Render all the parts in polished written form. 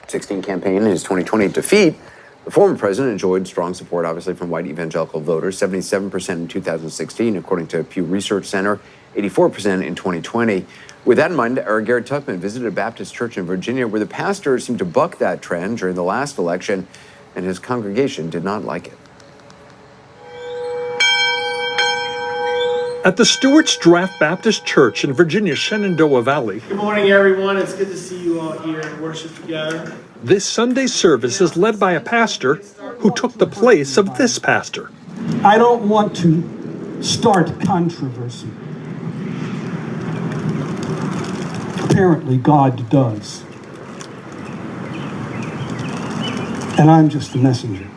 2016 campaign and his 2020 defeat, the former president enjoyed strong support, obviously, from white evangelical voters, 77% in 2016, according to Pew Research Center, 84% in 2020. With that in mind, our Garrett Tuchman visited a Baptist church in Virginia where the pastor seemed to buck that trend during the last election, and his congregation did not like it. At the Stewart's Draft Baptist Church in Virginia's Shenandoah Valley. Good morning, everyone. It's good to see you all here and worship together. This Sunday service is led by a pastor who took the place of this pastor. I don't want to start controversy. Apparently, God does. And I'm just the messenger.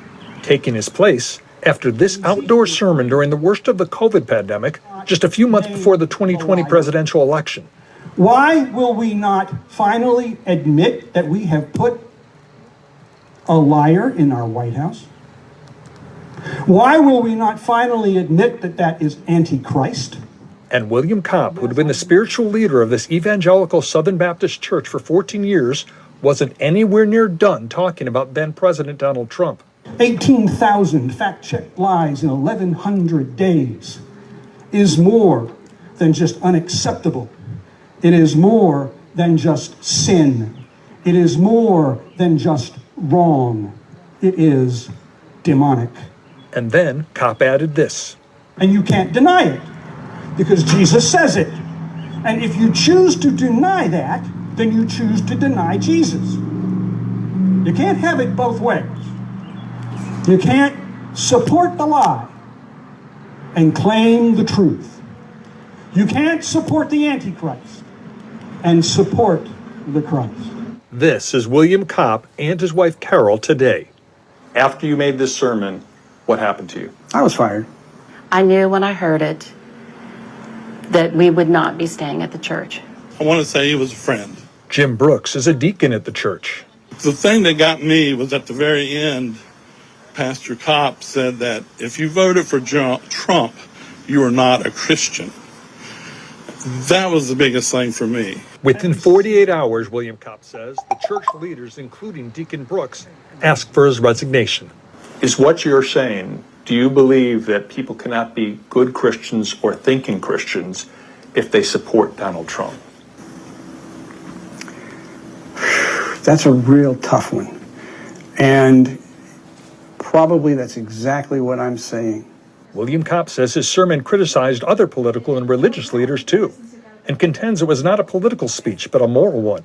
Taking his place after this outdoor sermon during the worst of the COVID pandemic, just a few months before the 2020 presidential election. Why will we not finally admit that we have put a liar in our White House? Why will we not finally admit that that is Antichrist? And William Kopp, who'd been the spiritual leader of this evangelical Southern Baptist church for 14 years, wasn't anywhere near done talking about then President Donald Trump. 18,000 fact-checked lies in 1,100 days is more than just unacceptable. It is more than just sin. It is more than just wrong. It is demonic. And then Kopp added this. And you can't deny it because Jesus says it. And if you choose to deny that, then you choose to deny Jesus. You can't have it both ways. You can't support the lie and claim the truth. You can't support the Antichrist and support the Christ. This is William Kopp and his wife Carol today. After you made this sermon, what happened to you? I was fired. I knew when I heard it that we would not be staying at the church. I want to say he was a friend. Jim Brooks is a deacon at the church. The thing that got me was at the very end, Pastor Kopp said that if you voted for Trump, you are not a Christian. That was the biggest thing for me. Within 48 hours, William Kopp says, the church leaders, including Deacon Brooks, asked for his resignation. Is what you're saying, do you believe that people cannot be good Christians or thinking Christians if they support Donald Trump? That's a real tough one. And probably that's exactly what I'm saying. William Kopp says his sermon criticized other political and religious leaders too, and contends it was not a political speech, but a moral one.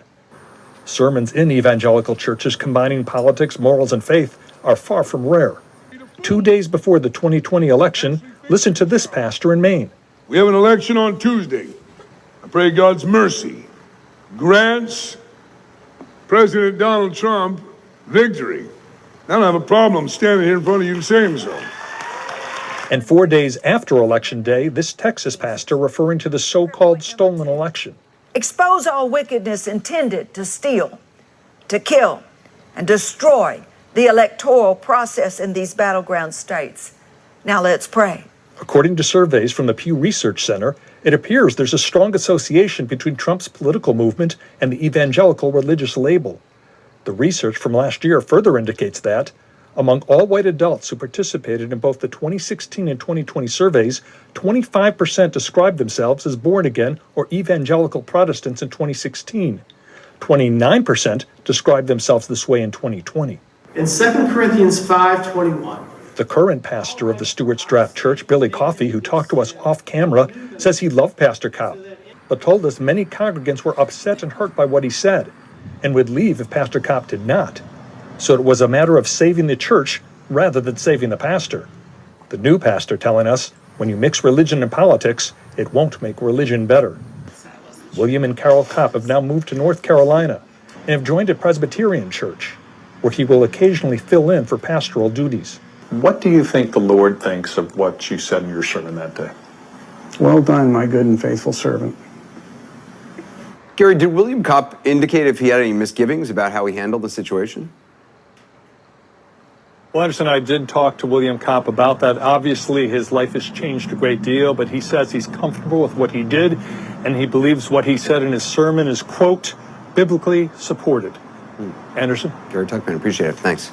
Sermons in evangelical churches combining politics, morals, and faith are far from rare. 2 days before the 2020 election, listen to this pastor in Maine. We have an election on Tuesday. I pray God's mercy grants President Donald Trump victory. I don't have a problem standing here in front of you and saying so. And 4 days after Election Day, this Texas pastor referring to the so-called stolen election. Expose all wickedness intended to steal, to kill, and destroy the electoral process in these battleground states. Now let's pray. According to surveys from the Pew Research Center, it appears there's a strong association between Trump's political movement and the evangelical religious label. The research from last year further indicates that, among all white adults who participated in both the 2016 and 2020 surveys, 25% described themselves as born-again or evangelical Protestants in 2016. 29% described themselves this way in 2020. In 2 Corinthians 5:21. The current pastor of the Stewart's Draft Church, Billy Coffey, who talked to us off camera, says he loved Pastor Kopp, but told us many congregants were upset and hurt by what he said, and would leave if Pastor Kopp did not. So it was a matter of saving the church rather than saving the pastor. The new pastor telling us, when you mix religion and politics, it won't make religion better. William and Carol Kopp have now moved to North Carolina and have joined a Presbyterian church, where he will occasionally fill in for pastoral duties. What do you think the Lord thinks of what you said in your sermon that day? Well done, my good and faithful servant. Gary, did William Kopp indicate if he had any misgivings about how he handled the situation? Well, Anderson, I did talk to William Kopp about that. Obviously, his life has changed a great deal, but he says he's comfortable with what he did, and he believes what he said in his sermon is, quote, biblically supported. Anderson? Gary Tuckman, appreciate it. Thanks.